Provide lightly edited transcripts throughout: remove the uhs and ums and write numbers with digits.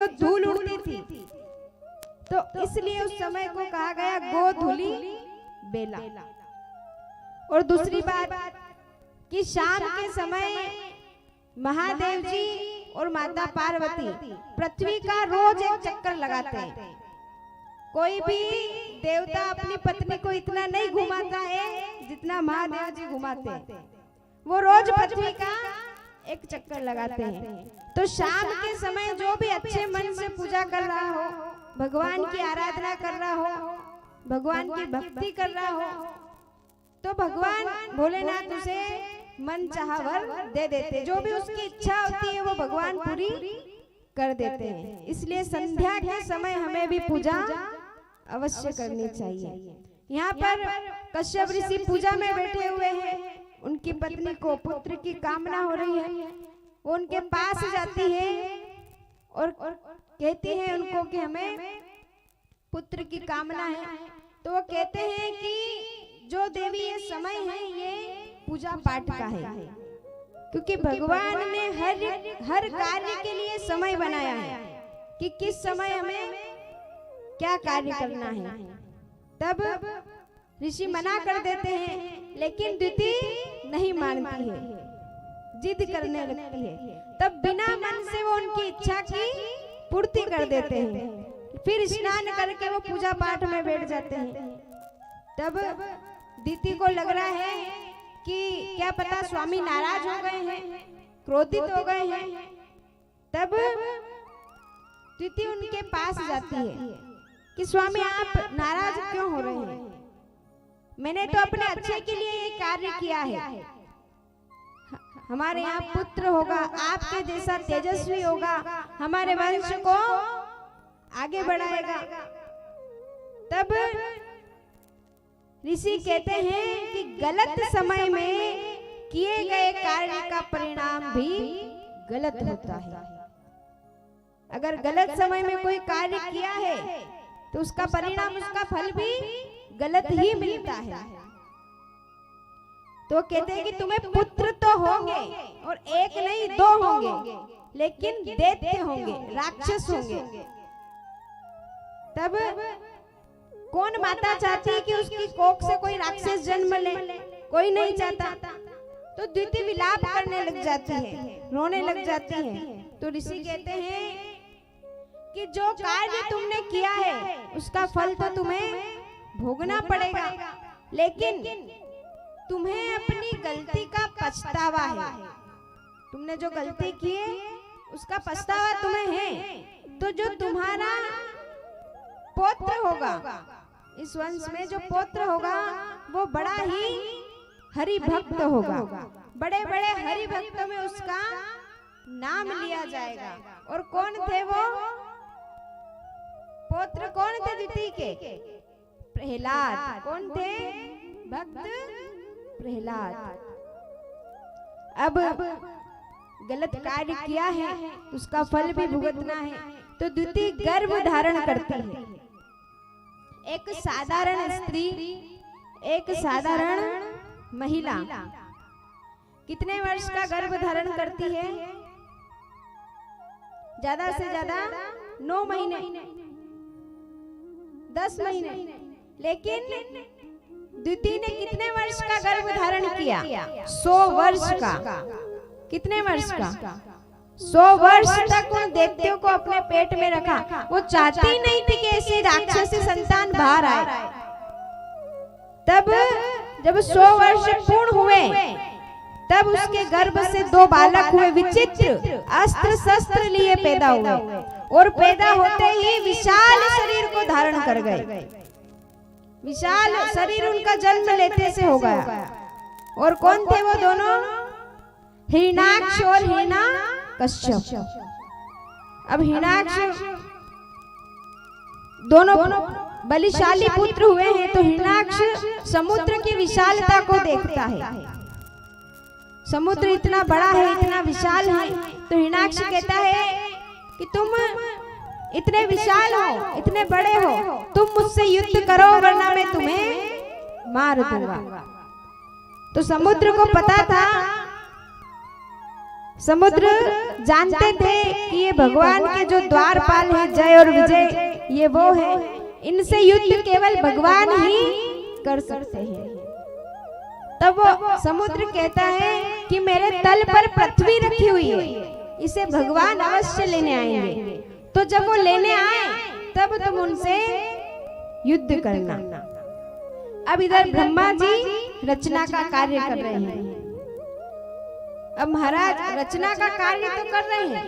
जो धूल उड़ती थी, तो इसलिए उस समय को कहा गया गोधूली बेला। और दूसरी बात कि शाम के समय महादेव जी और माता पार्वती पृथ्वी का रोज एक चक्कर लगाते हैं। कोई भी देवता अपनी पत्नी को इतना नहीं घुमाता है जितना महादेव जी घुमाते हैं। वो रोज पृथ्वी का एक चक्कर लगाते हैं। तो शाम के समय जो भी अच्छे मन से पूजा कर रहा हो, भगवान की आराधना कर रहा हो, भगवान की भक्ति कर रहा हो, तो भगवान भोलेनाथ उसे मन चाहा वर दे देते। जो भी उसकी इच्छा होती है वो भगवान पूरी कर देते हैं। इसलिए संध्या के समय हमें भी पूजा अवश्य करनी चाहिए। यहाँ पर कश्यप ऋषि पूजा में बैठे हुए हैं। उनकी पत्नी को पुत्र की कामना हो रही है। वो उनके पास जाती है और कहती है उनको कि हमें पुत्र की कामना है। तो वो कहते हैं कि जो देवी ये समय है ये पूजा पाठ का है, क्योंकि भगवान ने हर कार्य के लिए समय बनाया है कि किस समय हमें क्या कार्य करना है। तब ऋषि मना कर देते हैं, लेकिन दिति नहीं मानती है, जिद करने लगती है। तब बिना मन से वो उनकी इच्छा की पूर्ति कर देते हैं। फिर स्नान करके वो पूजा पाठ में बैठ जाते हैं। तब दिति को लग रहा है कि क्या पता स्वामी नाराज हो गए हैं, क्रोधित हो गए हैं। तब दिति उनके पास जाती है कि स्वामी आप नाराज क्यों हो रहे हैं? मैंने तो अपने अच्छे के लिए ये कार्य किया है। हमारे यहाँ पुत्र होगा, आपके जैसा तेजस्वी होगा, हमारे वंश को आगे बढ़ाएगा। तब ऋषि कहते हैं कि गलत समय में किए गए कार्य का परिणाम भी गलत होता है। अगर गलत समय में कोई कार्य किया है तो उसका परिणाम, उसका फल भी गलत ही मिलता है। तो कहते हैं कि तुम्हें पुत्र तो होंगे, और एक नहीं दो होंगे, लेकिन दैत्य होंगे, राक्षस होंगे। तब कौन माता चाहती है कि उसकी कोख से कोई राक्षस जन्म ले? कोई नहीं चाहता। तो दिति विलाप करने लग जाती है, रोने लग जाती है। तो ऋषि कहते हैं कि जो कार्य तुमने किया है उसका फल तो तुम्हें भोगना पड़ेगा, लेकिन तुम्हें अपनी गलती का पछतावा है। तुमने जो गलती की है उसका पछतावा तुम्हें है। तो जो तुम्हारा पौत्र होगा, इस वंश में जो पौत्र होगा वो बड़ा ही हरि भक्त होगा। बड़े बड़े हरि भक्तों में उसका नाम लिया जाएगा। और कौन थे वो पौत्र? कौन थे दिति के? प्रहलाद। कौन थे? भक्त प्रहलाद। अब गलत कार्य किया है उसका फल भी भुगतना है। तो दिति गर्भ धारण करती है। एक साधारण स्त्री, एक साधारण महिला कितने वर्ष का गर्भ धारण करती है? ज्यादा से ज्यादा 9 महीने, 10 महीने। लेकिन दिति ने कितने वर्ष का गर्भ धारण किया? 100 वर्ष का। कितने वर्ष का? 100 वर्ष तक उन दैत्यों को अपने पेट में रखा। वो चाहती नहीं थी कि ऐसी राक्षसी संतान बाहर आए। तब जब 100 वर्ष पूर्ण हुए तब उसके गर्भ से 2 बालक हुए, विचित्र अस्त्र शस्त्र लिए पैदा हुए, और पैदा होते ही विशाल शरीर को धारण कर गए। विशाल शरीर उनका जन्म लेते से हो गया। और कौन थे वो दोनों? हिरण्याक्ष और हिरण्यकश्यप। अब हिरण्याक्ष दोनों बलिशाली पुत्र हुए हैं। तो हिरण्याक्ष समुद्र की विशालता को देखता है। समुद्र इतना बड़ा है, इतना विशाल है। तो हिरण्याक्ष कहता है कि तुम इतने विशाल हो, इतने बड़े हो, तुम मुझसे युद्ध करो वरना मैं तुम्हें मार दूंगा। तो समुद्र को पता था समुद्र जानते थे कि ये भगवान के जो द्वारपाल है, जय और विजय, ये वो है, इनसे युद्ध केवल भगवान ही कर सकते हैं। तब वो समुद्र कहता है कि मेरे तल पर पृथ्वी रखी हुई है, इसे भगवान अवश्य लेने आएंगे। तो जब वो लेने आए तब तुम उनसे युद्ध करना। अब इधर ब्रह्मा जी रचना का कार्य कर रहे हैं। अब महाराज रचना का कार्य तो कर रहे हैं,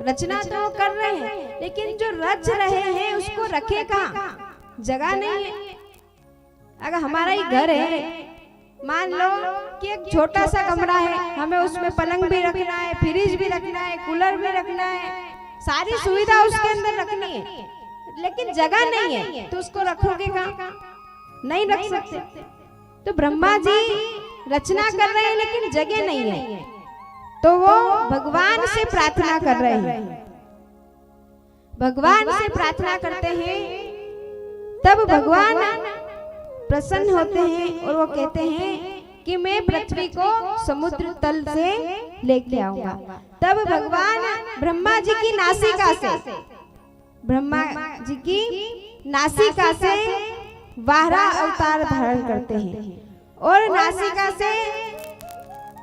रचना तो कर रहे हैं, लेकिन जो रच रहे हैं उसको रखे कहाँ? जगह नहीं है। अगर हमारा ही घर है, मान लो कि एक छोटा सा कमरा है, हमें उसमें पलंग भी रखना है, फ्रिज भी रखना है, कूलर भी रखना है, सारी सुविधा उसके अंदर रखनी है, लेकिन जगह नहीं है, तो उसको रखोगे कहाँ? नहीं रख सकते। तो ब्रह्मा जी रचना कर रहे हैं लेकिन जगह नहीं है, तो वो भगवान से प्रार्थना कर रहे हैं। भगवान से प्रार्थना करते हैं, तब भगवान प्रसन्न होते हैं और वो कहते हैं कि मैं पृथ्वी को समुद्र तल से लेके आऊंगा। तब भगवान ब्रह्मा जी की नासिका से, ब्रह्मा जी की नासिका से वारा अवतार धारण करते हैं और नासिका से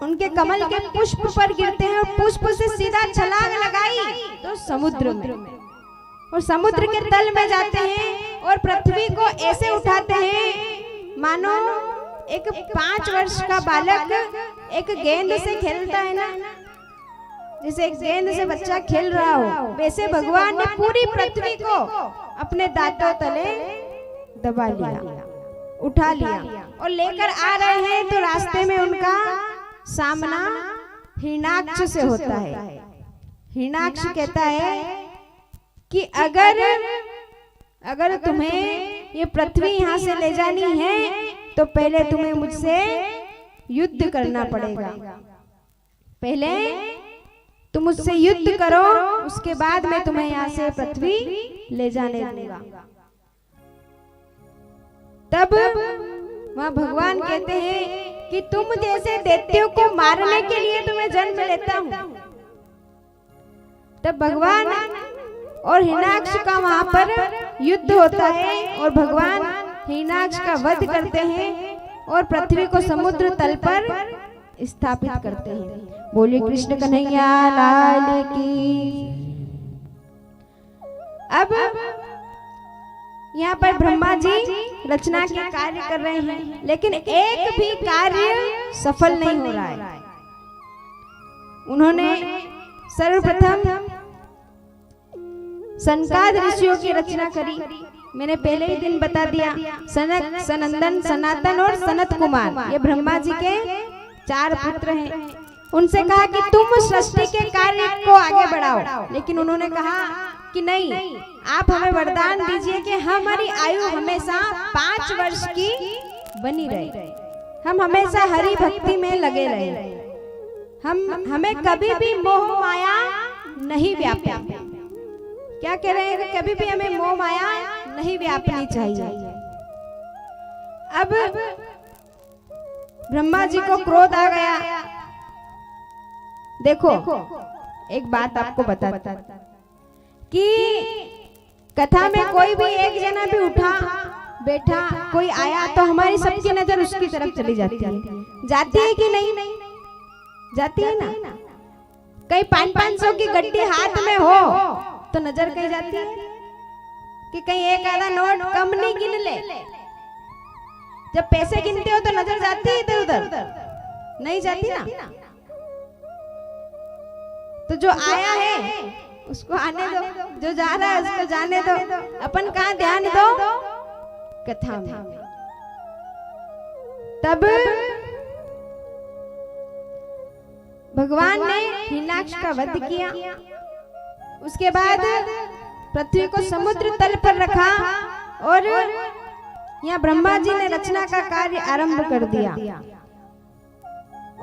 उनके कमल के पुष्प पर गिरते हैं और पुष्प से सीधा छलांग लगाई तो समुद्र में, और समुद्र के तल में जाते हैं और पृथ्वी को ऐसे उठाते हैं मानो एक 5 वर्ष का बालक एक गेंद से खेलता है ना, जैसे एक गेंद से बच्चा खेल रहा हो, वैसे भगवान ने पूरी पृथ्वी को अपने दांतों तले दबा लिया, उठा लिया और लेकर आ रहे हैं। तो रास्ते में उनका सामना हिरण्याक्ष से होता है। हिरण्याक्ष कहता है कि अगर तुम्हें ये पृथ्वी यहाँ से ले जानी है तो पहले तुम्हें मुझसे युद्ध करना पड़ेगा, पहले तुम मुझसे युद्ध करो, उसके बाद मैं तुम्हें यहाँ से पृथ्वी ले जाने दूंगा। तब वहाँ भगवान कहते हैं कि तुम जैसे दैत्यों को मारने के लिए तुम्हें जन्म लेता हूँ। तब भगवान और हिरण्याक्ष का वहाँ पर युद्ध होता है और भगवान हिरण्याक्ष का वध करते हैं और पृथ्वी को समुद्र तल पर स्थापित करते हैं। बोलिए कृष्ण कन्हैया लाल की। अब यहाँ पर ब्रह्मा जी रचना के कार्य कर रहे हैं, लेकिन एक भी कार्य सफल नहीं हो रहा है। उन्होंने सर्वप्रथम सनकाद ऋषियों की रचना करी। मैंने पहले ही दिन बता दिया, सनक, सनंदन, सनातन और सनत कुमार, ये ब्रह्मा जी के 4 पुत्र हैं। उनसे कहा कि तुम सृष्टि के कार्य को आगे बढ़ाओ, लेकिन उन्होंने कहा कि नहीं, आप हमें वरदान दीजिए कि हमारी आयु हमेशा 5 वर्ष की बनी रहे, हम हमेशा हरि भक्ति में लगे रहे, हमें कभी भी मोह माया नहीं व्यापे। क्या कह रहे हैं? कभी भी हमें मोह माया नहीं व्यापनी चाहिए। अब ब्रह्मा जी को क्रोध आ गया। देखो एक बात आपको बताता कि कथा में कोई भी एक जना भी उठा बैठा कोई आया तो हमारी सबकी नजर उसकी तरफ चली जाती है। जाती है कि नहीं? जाती है ना। कहीं 500 की गड्डी हाथ में हो तो नजर कहीं जाती है कि कहीं एक आधा नोट कम नहीं गिन ले। जब पैसे गिनते हो तो नजर जाती है इधर उधर? नहीं जाती ना। तो जो आया है उसको आने दो, जो जा रहा है उसको जाने दो, अपन कहाँ ध्यान दो? कथा में। तब भगवान ने हिरण्याक्ष का वध किया। उसके बाद पृथ्वी को समुद्र तल पर रखा और यहाँ ब्रह्मा जी ने रचना का कार्य आरंभ कर दिया।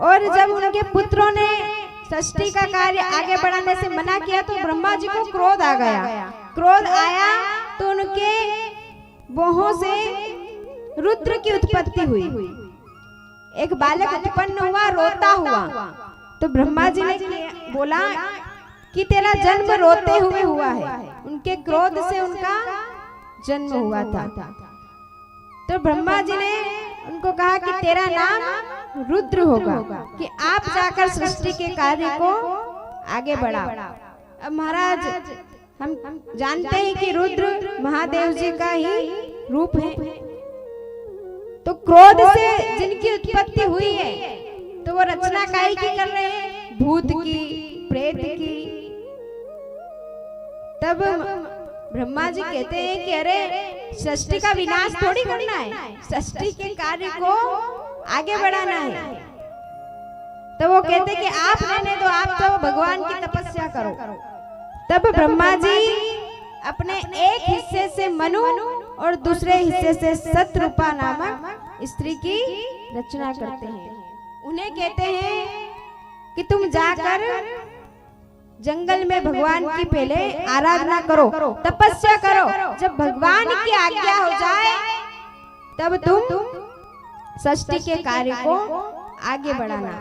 और जब उनके पुत्रों ने सृष्टि का कार्य आगे बढ़ाने से मना किया तो ब्रह्मा जी को क्रोध आ गया। क्रोध आया तो उनके भौहों से रुद्र की उत्पत्ति हुई। एक बालक उत्पन्न हुआ, रोता हुआ, तो ब्रह्मा जी ने बोला कि तेरा जन्म रोते हुए हुआ है। उनके क्रोध से उनका जन्म हुआ था। तो ब्रह्मा जी ने उनको कहा कि तेरा नाम रुद्र होगा, कि आप जाकर सृष्टि के कार्य को आगे बढ़ाओ। अब महाराज हम जानते हैं कि रुद्र महादेव जी का ही रूप है। तो क्रोध से जिनकी उत्पत्ति हुई है तो वो रचना काहे की कर रहे हैं? भूत की, प्रेत की। तब ब्रह्मा जी कहते हैं कि अरे सृष्टि का विनाश थोड़ी करना है, सृष्टि के कार्य को आगे बढ़ाना है। तो वो कहते कि आप रहने दो, आप तो भगवान की तपस्या करो। तब ब्रह्मा जी अपने एक हिस्से से मनु और दूसरे हिस्से से सतरूपा नामक स्त्री की रचना करते हैं। उन्हें कहते हैं कि तुम जाकर जंगल में भगवान की पहले आराधना करो, तपस्या करो। जब भगवान की आज्ञा हो जाए तब तुम सृष्टि के कार्य को आगे बढ़ाना।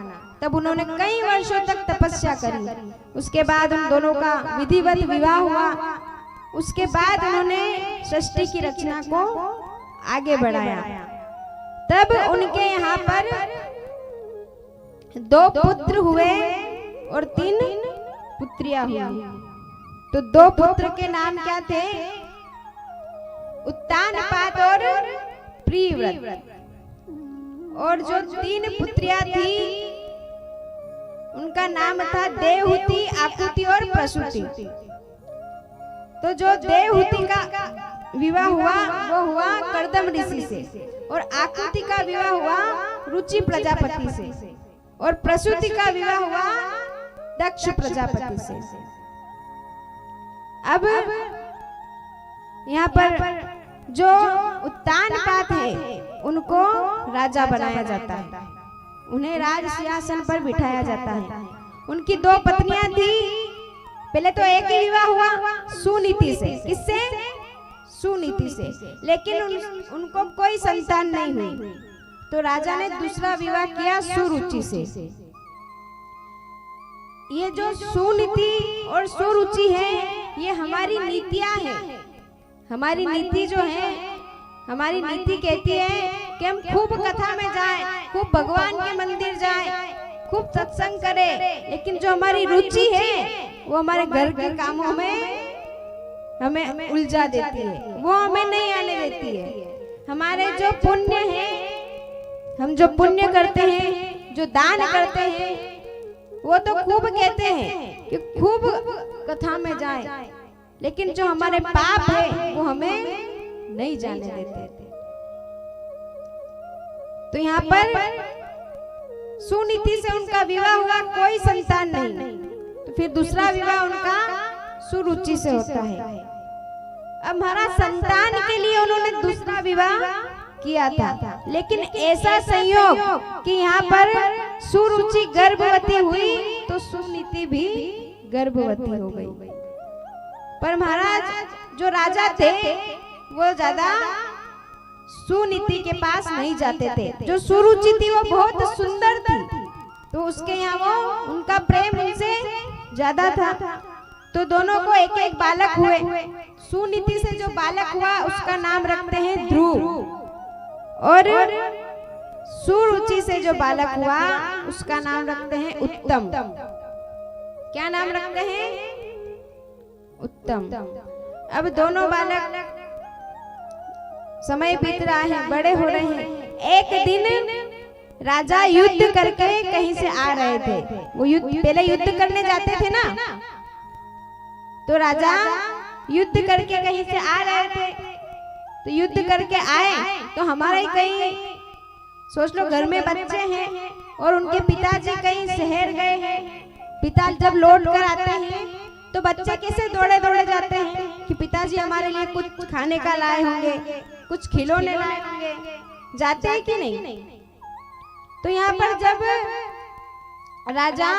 तब उन्होंने कई वर्षों तक तपस्या करी। उसके बाद उन दोनों का विधिवत विवाह हुआ। उसके बाद उन्होंने सृष्टि की रचना को आगे बढ़ाया। तब उनके यहाँ पर 2 पुत्र हुए और 3 पुत्रियां हुई। तो 2 पुत्र के नाम क्या थे? उत्तानपाद और प्रियव्रत। और जो 3 पुत्रियां थी उनका नाम था देवहूति, आकुति और प्रसूति। तो जो देवहूति का विवाह हुआ वो हुआ कर्दम ऋषि से, और आकुति का विवाह हुआ रुचि प्रजापति से, और प्रसूति का विवाह हुआ दक्ष प्रजापति से। अब यहाँ पर जो उत्तानपाद है उनको राजा बनाया जाता है, उन्हें राज सिंहासन पर बिठाया जाता है। उनकी 2 पत्नियां थी। पहले तो एक ही विवाह हुआ सुनीति से। किससे? सुनीति से। लेकिन उनको कोई संतान नहीं हुई। तो राजा ने दूसरा विवाह किया सुरुचि से। ये जो सुनीति और सुरुचि है ये हमारी नीतियां हैं। हमारी नीति जो है, हमारी नीति कहती है कि हम खूब कथा में जाएं, खूब भगवान के मंदिर जाएं, खूब सत्संग करें। लेकिन जो हमारी रुचि है वो हमारे घर के कामों में हमें उलझा देती है, वो हमें नहीं आने देती है। हमारे जो पुण्य है, हम जो पुण्य करते हैं, जो दान करते हैं, वो तो खूब कहते हैं कि खूब कथा में जाएं, लेकिन जो हमारे पाप है वो हमें नहीं जाने देते। तो यहाँ पर सुनीति से उनका विवाह हुआ, कोई संतान नहीं। तो फिर दूसरा विवाह उनका सुरुचि से होता है। अब हमारा संतान के लिए उन्होंने दूसरा विवाह किया था, लेकिन ऐसा संयोग कि यहाँ पर सुरुचि गर्भवती हुई तो सुनीति भी गर्भवती हो गई। पर महाराज जो राजा थे वो ज्यादा सुनीति के पास नहीं जाते थे। जो सुरुचि थी वो बहुत सुंदर थी, तो उसके यहाँ वो उनका प्रेम उनसे ज्यादा था। तो दोनों को एक एक बालक हुए। सुनीति से जो बालक हुआ उसका नाम रखते हैं ध्रुव, और सुरुचि से जो बालक हुआ उसका नाम रखते हैं उत्तम। क्या नाम रखते हैं? उत्तम। अब दोनों बालक समय बीत रहा है, बड़े हो रहे हैं। एक दिन राजा युद्ध करके कहीं से आ रहे थे। वो पहले युद्ध करने जाते थे ना, तो राजा युद्ध करके कहीं से आ रहे थे। तो युद्ध करके आए तो हमारे कहीं सोच लो घर में बच्चे हैं और उनके पिताजी कहीं शहर गए हैं। पिता जब लौट कर आते हैं तो बच्चे कैसे दौड़े दौड़े जाते हैं कि पिताजी हमारे लिए कुछ खाने का लाए होंगे, कुछ खिलौने लाए होंगे। जाते हैं कि नहीं? तो यहाँ पर जब राजा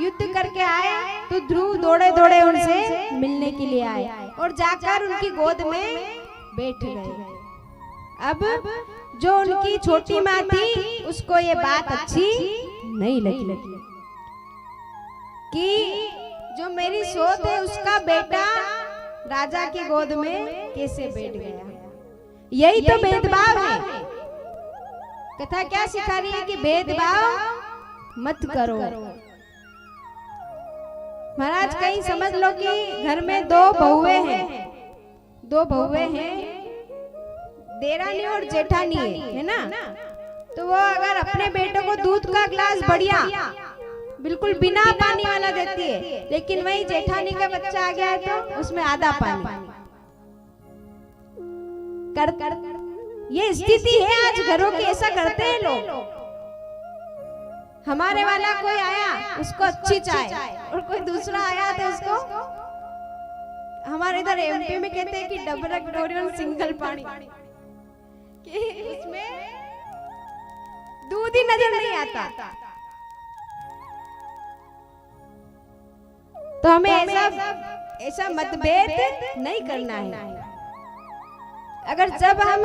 युद्ध करके आए तो ध्रुव दौड़े दौड़े उनसे मिलने के लिए आए और जाकर उनकी गोद में बैठ गए। अब जो उनकी छोटी माँ थी उसको ये बात अच्छी नहीं लगी। कि जो मेरी सोच है उसका बेटा राजा की गोद में कैसे बैठ गया। यही तो भेदभाव है। कथा क्या सिखा रही है कि भेदभाव मत करो। महाराज कहीं समझ लो कि घर में दो बहुएं हैं, देरानी और जेठानी है ना। तो वो अगर अपने बेटे को दूध का ग्लास बढ़िया बिल्कुल बिना पानी वाला देती है, लेकिन वही जेठानी का बच्चा आ गया है तो उसमें आधा पानी कर ये स्थिति है आज घरों की। ऐसा करते हैं लोग। हमारे वाला कोई आया उसको अच्छी चाय, और कोई दूसरा आया तो उसको, हमारे इधर एमपी में कहते हैं कि डबल कटोरी और सिंगल पानी, कि उसमें दूध ही नजर नहीं आता। तो हमें ऐसा मतभेद नहीं करना है। अगर जब हम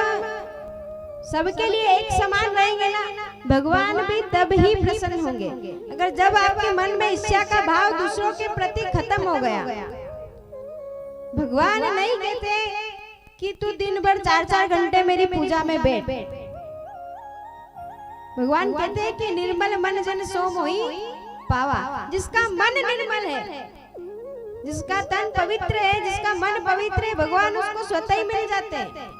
सबके लिए एक समान रहेंगे ना, भगवान भी तब ही प्रसन्न होंगे। अगर जब आपके मन में ईर्ष्या का भाव दूसरों के प्रति खत्म हो गया, भगवान नहीं कहते कि तू दिन भर 4-4 घंटे मेरी पूजा में बैठ। भगवान कहते हैं कि निर्मल मन जन सो मोहि पावा। जिसका मन निर्मल है, जिसका तन पवित्र है, जिसका मन पवित्र है, भगवान उसको स्वतः ही मिल जाते हैं।